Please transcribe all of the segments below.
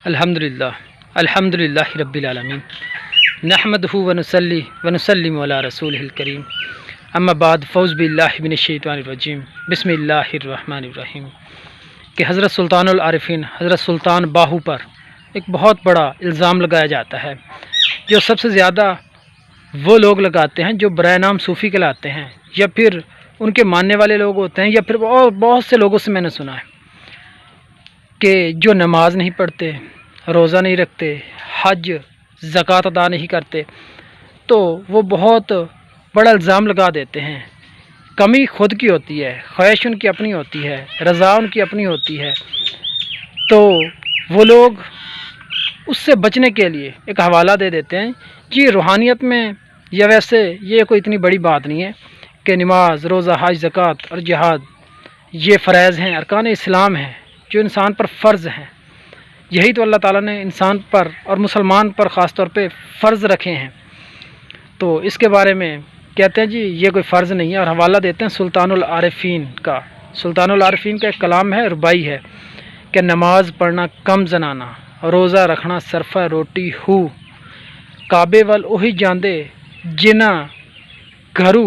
الحمد للہ رب العالمین نحمدہ ونسلم علی رسولہ الکریم اما بعد فوز باللہ من الشیطان الرجیم بسم اللہ الرحمن الرحیم کہ حضرت سلطان العارفین حضرت سلطان باہو پر ایک بہت بڑا الزام لگایا جاتا ہے، جو سب سے زیادہ وہ لوگ لگاتے ہیں جو برائے نام صوفی کہلاتے ہیں، یا پھر ان کے ماننے والے لوگ ہوتے ہیں، یا پھر بہت سے لوگوں سے میں نے سنا ہے کہ جو نماز نہیں پڑھتے، روزہ نہیں رکھتے، حج زکوٰۃ ادا نہیں کرتے، تو وہ بہت بڑا الزام لگا دیتے ہیں۔ کمی خود کی ہوتی ہے، خواہش ان کی اپنی ہوتی ہے، رضا ان کی اپنی ہوتی ہے، تو وہ لوگ اس سے بچنے کے لیے ایک حوالہ دے دیتے ہیں جی روحانیت میں یا ویسے یہ کوئی اتنی بڑی بات نہیں ہے کہ نماز، روزہ، حج، زکوٰۃ اور جہاد یہ فرائض ہیں، ارکان اسلام ہیں جو انسان پر فرض ہیں۔ یہی تو اللہ تعالیٰ نے انسان پر اور مسلمان پر خاص طور پہ فرض رکھے ہیں، تو اس کے بارے میں کہتے ہیں جی یہ کوئی فرض نہیں ہے، اور حوالہ دیتے ہیں سلطان العارفین کا۔ سلطان العارفین کا ایک کلام ہے، ربائی ہے کہ نماز پڑھنا کم زنانا، روزہ رکھنا صرفہ روٹی ہو، کعبے وال اوہی جاندے جنا گھرو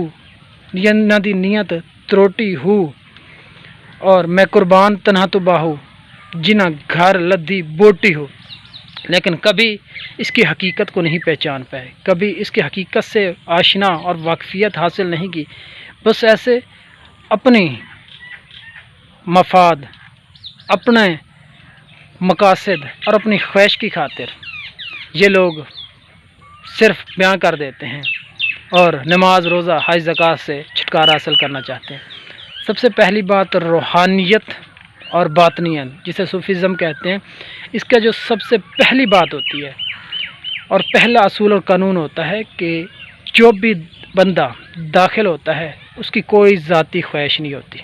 نہ دی نیت تروٹی ہو، اور میں قربان تنہا تو باہو جنا گھر لدھی بوٹی ہو۔ لیکن کبھی اس کی حقیقت کو نہیں پہچان پائے، کبھی اس کی حقیقت سے آشنا اور واقفیت حاصل نہیں کی، بس ایسے اپنی مفاد، اپنے مقاصد اور اپنی خواہش کی خاطر یہ لوگ صرف بیان کر دیتے ہیں اور نماز، روزہ، حج، زکوٰۃ سے چھٹکارا حاصل کرنا چاہتے ہیں۔ سب سے پہلی بات روحانیت اور باطنیت جسے صوفیزم کہتے ہیں، اس کا جو سب سے پہلی بات ہوتی ہے اور پہلا اصول اور قانون ہوتا ہے کہ جو بھی بندہ داخل ہوتا ہے اس کی کوئی ذاتی خواہش نہیں ہوتی،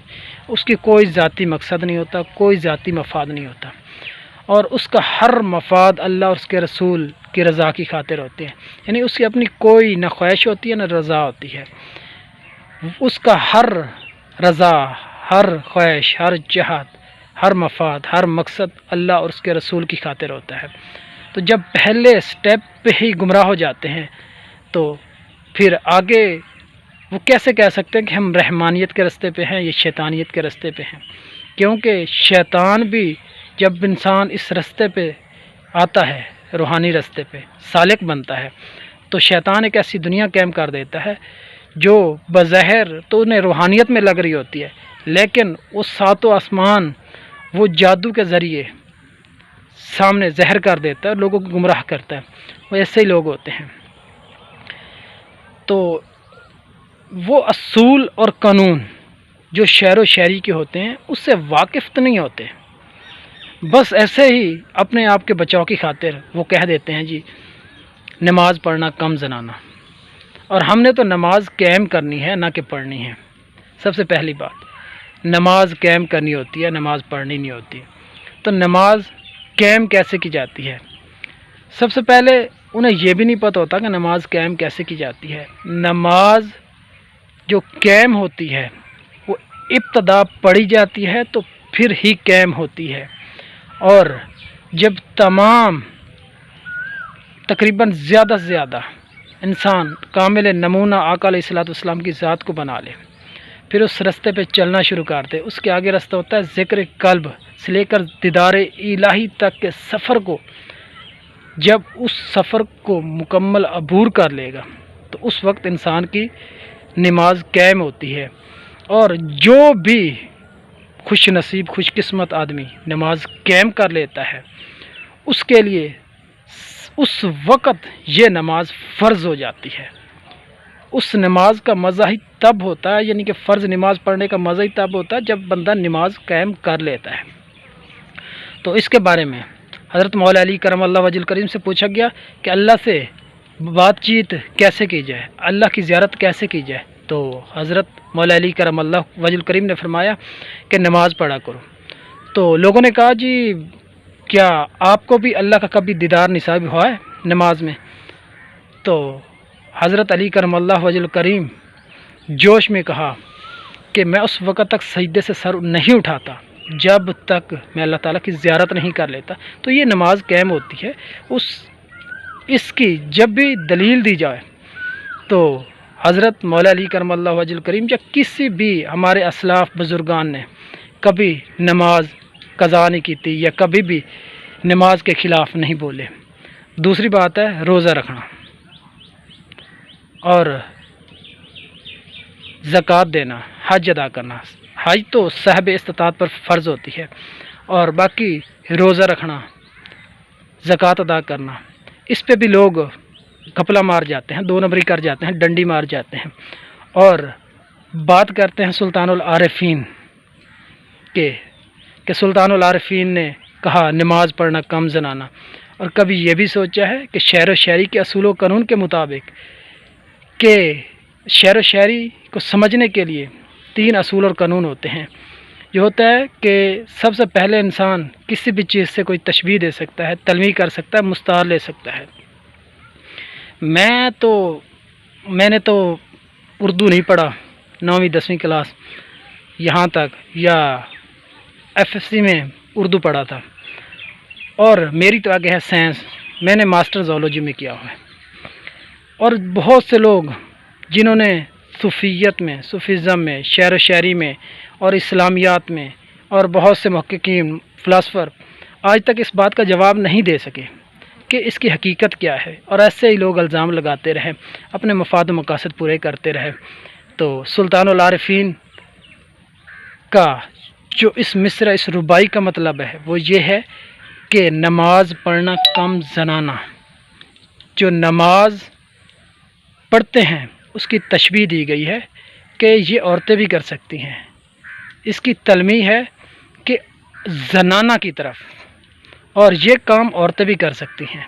اس کی کوئی ذاتی مقصد نہیں ہوتا، کوئی ذاتی مفاد نہیں ہوتا، اور اس کا ہر مفاد اللہ اور اس کے رسول کی رضا کی خاطر ہوتے ہیں۔ یعنی اس کی اپنی کوئی نہ خواہش ہوتی ہے نہ رضا ہوتی ہے، اس کا ہر رضا، ہر خواہش، ہر جہاد، ہر مفاد، ہر مقصد اللہ اور اس کے رسول کی خاطر ہوتا ہے۔ تو جب پہلے سٹیپ پہ ہی گمراہ ہو جاتے ہیں تو پھر آگے وہ کیسے کہہ سکتے ہیں کہ ہم رحمانیت کے راستے پہ ہیں یا شیطانیت کے راستے پہ ہیں؟ کیونکہ شیطان بھی جب انسان اس راستے پہ آتا ہے، روحانی راستے پہ سالک بنتا ہے، تو شیطان ایک ایسی دنیا قائم کر دیتا ہے جو بظاہر تو انہیں روحانیت میں لگ رہی ہوتی ہے، لیکن وہ ساتوں آسمان وہ جادو کے ذریعے سامنے زہر کر دیتا ہے، لوگوں کو گمراہ کرتا ہے۔ وہ ایسے ہی لوگ ہوتے ہیں، تو وہ اصول اور قانون جو شعر و شاعری کے ہوتے ہیں اس سے واقف تو نہیں ہوتے، بس ایسے ہی اپنے آپ کے بچاؤ کی خاطر وہ کہہ دیتے ہیں جی نماز پڑھنا کم زنانا، اور ہم نے تو نماز قائم کرنی ہے نہ کہ پڑھنی ہے۔ سب سے پہلی بات نماز قائم کرنی ہوتی ہے، نماز پڑھنی نہیں ہوتی۔ تو نماز قائم کیسے کی جاتی ہے؟ سب سے پہلے انہیں یہ بھی نہیں پتہ ہوتا کہ نماز قائم کیسے کی جاتی ہے۔ نماز جو قائم ہوتی ہے وہ ابتدا پڑھی جاتی ہے تو پھر ہی قائم ہوتی ہے، اور جب تمام تقریباً زیادہ سے زیادہ انسان کامل نمونہ آقا علیہ الصلوۃ والسلام کی ذات کو بنا لے، پھر اس رستے پہ چلنا شروع کر دے، اس کے آگے رستہ ہوتا ہے ذکر قلب سے لے کر دیدار الہی تک کے سفر کو، جب اس سفر کو مکمل عبور کر لے گا تو اس وقت انسان کی نماز قائم ہوتی ہے۔ اور جو بھی خوش نصیب، خوش قسمت آدمی نماز قائم کر لیتا ہے اس کے لیے اس وقت یہ نماز فرض ہو جاتی ہے۔ اس نماز کا مزہ ہی تب ہوتا ہے، یعنی کہ فرض نماز پڑھنے کا مزہ ہی تب ہوتا ہے جب بندہ نماز قائم کر لیتا ہے۔ تو اس کے بارے میں حضرت مولا علی کرم اللہ وجہ الکریم سے پوچھا گیا کہ اللہ سے بات چیت کیسے کی جائے، اللہ کی زیارت کیسے کی جائے، تو حضرت مولا علی کرم اللہ وجہ الکریم نے فرمایا کہ نماز پڑھا کرو۔ تو لوگوں نے کہا جی کیا آپ کو بھی اللہ کا کبھی دیدار نصیب ہوا ہے نماز میں؟ تو حضرت علی کرم اللہ وجہ الکریم جوش میں کہا کہ میں اس وقت تک سجدے سے سر نہیں اٹھاتا جب تک میں اللہ تعالیٰ کی زیارت نہیں کر لیتا تو یہ نماز قائم ہوتی ہے۔ اس کی جب بھی دلیل دی جائے تو حضرت مولا علی کرم اللہ وجہ الکریم یا کسی بھی ہمارے اسلاف بزرگان نے کبھی نماز قضا نہیں کی تھی یا کبھی بھی نماز کے خلاف نہیں بولے۔ دوسری بات ہے روزہ رکھنا اور زکوٰۃ دینا، حج ادا کرنا۔ حج تو صاحب استطاعت پر فرض ہوتی ہے، اور باقی روزہ رکھنا، زکوٰۃ ادا کرنا، اس پہ بھی لوگ گھپلا مار جاتے ہیں، 2 نمبری کر جاتے ہیں، ڈنڈی مار جاتے ہیں، اور بات کرتے ہیں سلطان العارفین کہ سلطان العارفین نے کہا نماز پڑھنا کم زنانہ، اور کبھی یہ بھی سوچا ہے کہ شعر و شاعری کے اصول و قانون کے مطابق کہ شعر و شاعری کو سمجھنے کے لیے 3 اصول اور قانون ہوتے ہیں۔ یہ ہوتا ہے کہ سب سے پہلے انسان کسی بھی چیز سے کوئی تشبیہ دے سکتا ہے، تلمیح کر سکتا ہے، مستعار لے سکتا ہے۔ میں نے تو اردو نہیں پڑھا 9ویں 10ویں کلاس یہاں تک، یا FSC میں اردو پڑھا تھا، اور میری تو آگے ہے سائنس، میں نے ماسٹر زولوجی میں کیا ہوا ہے۔ اور بہت سے لوگ جنہوں نے صوفیت میں، صوفیزم میں، شعر و شاعری میں اور اسلامیات میں، اور بہت سے محققین، فلاسفر آج تک اس بات کا جواب نہیں دے سکے کہ اس کی حقیقت کیا ہے، اور ایسے ہی لوگ الزام لگاتے رہے، اپنے مفاد و مقاصد پورے کرتے رہے۔ تو سلطان العارفین کا جو اس مصرع، اس ربائی کا مطلب ہے وہ یہ ہے کہ نماز پڑھنا کم زنانہ، جو نماز پڑھتے ہیں اس کی تشبیہ دی گئی ہے کہ یہ عورتیں بھی کر سکتی ہیں، اس کی تلمیح ہے کہ زنانہ کی طرف، اور یہ کام عورتیں بھی کر سکتی ہیں،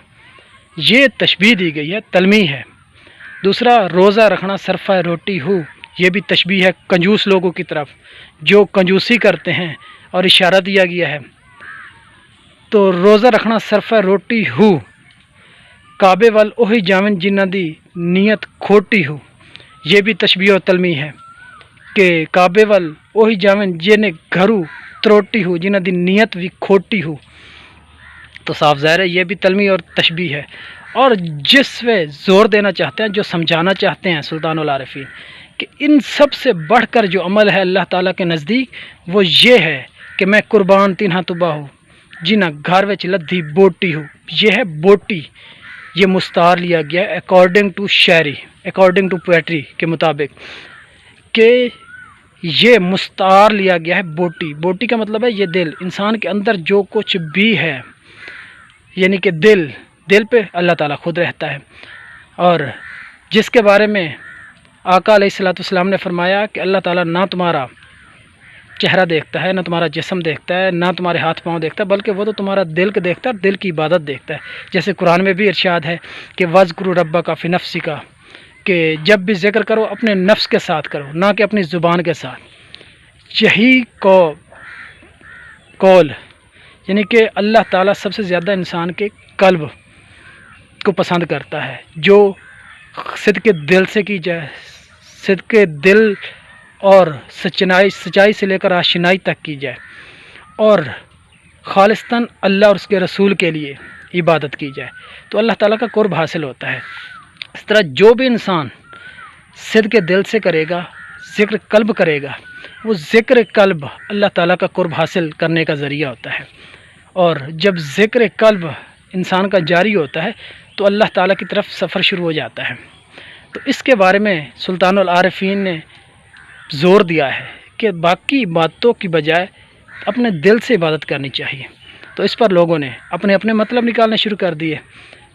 یہ تشبیہ دی گئی ہے، تلمیح ہے۔ دوسرا، روزہ رکھنا صرفہ روٹی ہو، یہ بھی تشبیہ ہے کنجوس لوگوں کی طرف جو کنجوسی کرتے ہیں، اور اشارہ دیا گیا ہے۔ تو روزہ رکھنا صرفہ روٹی ہو، کعبے وال اوہی جاون جنہ دی نیت کھوٹی ہو، یہ بھی تشبیہ و تلمیح ہے کہ کعبے وال اوہی جاون جنہیں گھرو تروٹی ہو، جنہ دی نیت بھی کھوٹی ہو۔ تو صاف ظاہر ہے یہ بھی تلمیح اور تشبیہ ہے۔ اور جس پہ زور دینا چاہتے ہیں، جو سمجھانا چاہتے ہیں سلطان العارفین کہ ان سب سے بڑھ کر جو عمل ہے اللہ تعالیٰ کے نزدیک وہ یہ ہے کہ میں قربان تینہا تباہ ہوں جنہ گھر وچ لدھی بوٹی ہو، یہ ہے بوٹی، یہ مستعار لیا گیا ہے اکارڈنگ ٹو شاعری، اکارڈنگ ٹو پویٹری کے مطابق، کہ یہ مستعار لیا گیا ہے بوٹی۔ بوٹی کا مطلب ہے یہ دل، انسان کے اندر جو کچھ بھی ہے، یعنی کہ دل پہ اللہ تعالیٰ خود رہتا ہے، اور جس کے بارے میں آقا علیہ الصلوۃ والسلام نے فرمایا کہ اللہ تعالیٰ نہ تمہارا چہرہ دیکھتا ہے، نہ تمہارا جسم دیکھتا ہے، نہ تمہارے ہاتھ پاؤں دیکھتا ہے، بلکہ وہ تو تمہارا دل کو دیکھتا ہے، دل کی عبادت دیکھتا ہے۔ جیسے قرآن میں بھی ارشاد ہے کہ وَاذْكُرُ رَبَّكَ فِي نَفْسِكَ، کہ جب بھی ذکر کرو اپنے نفس کے ساتھ کرو، نہ کہ اپنی زبان کے ساتھ۔ یہی قول یعنی کہ اللہ تعالیٰ سب سے زیادہ انسان کے قلب کو پسند کرتا ہے، جو صدق دل سے کی جائے، صدق دل اور سچائی سے لے کر آشنائی تک کی جائے، اور خالصتاً اللہ اور اس کے رسول کے لیے عبادت کی جائے، تو اللہ تعالیٰ کا قرب حاصل ہوتا ہے۔ اس طرح جو بھی انسان صدق دل سے کرے گا، ذکر قلب کرے گا، وہ ذکر قلب اللہ تعالیٰ کا قرب حاصل کرنے کا ذریعہ ہوتا ہے، اور جب ذکر قلب انسان کا جاری ہوتا ہے تو اللہ تعالیٰ کی طرف سفر شروع ہو جاتا ہے۔ تو اس کے بارے میں سلطان العارفین نے زور دیا ہے کہ باقی باتوں کی بجائے اپنے دل سے عبادت کرنی چاہیے۔ تو اس پر لوگوں نے اپنے اپنے مطلب نکالنے شروع کر دیے،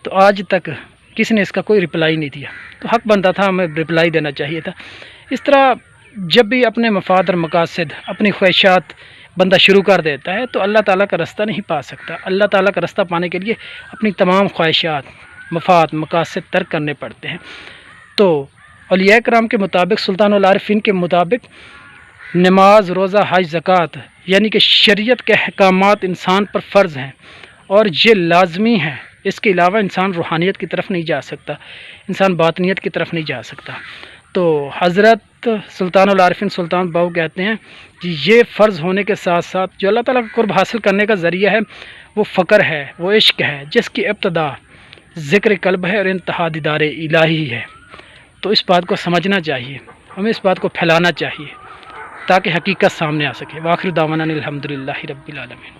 تو آج تک کسی نے اس کا کوئی رپلائی نہیں دیا، تو حق بنتا تھا، ہمیں رپلائی دینا چاہیے تھا۔ اس طرح جب بھی اپنے مفاد اور مقاصد، اپنی خواہشات بندہ شروع کر دیتا ہے تو اللہ تعالیٰ کا رستہ نہیں پا سکتا۔ اللہ تعالیٰ کا رستہ پانے کے لیے اپنی تمام خواہشات، مفاد، مقاصد ترک کرنے پڑتے ہیں۔ تو اولیاء کرام کے مطابق، سلطان العارفین کے مطابق، نماز، روزہ، حج، زکوٰۃ یعنی کہ شریعت کے احکامات انسان پر فرض ہیں، اور یہ لازمی ہے۔ اس کے علاوہ انسان روحانیت کی طرف نہیں جا سکتا، انسان باطنیت کی طرف نہیں جا سکتا۔ تو حضرت سلطان العارفین سلطان باؤ کہتے ہیں کہ یہ فرض ہونے کے ساتھ ساتھ جو اللہ تعالیٰ کا قرب حاصل کرنے کا ذریعہ ہے وہ فقر ہے، وہ عشق ہے، جس کی ابتدا ذکر قلب ہے اور انتہا دیدار الہی ہے۔ تو اس بات کو سمجھنا چاہیے، ہمیں اس بات کو پھیلانا چاہیے تاکہ حقیقت سامنے آ سکے۔ وآخر دعوانا الحمدللہ رب العالمین۔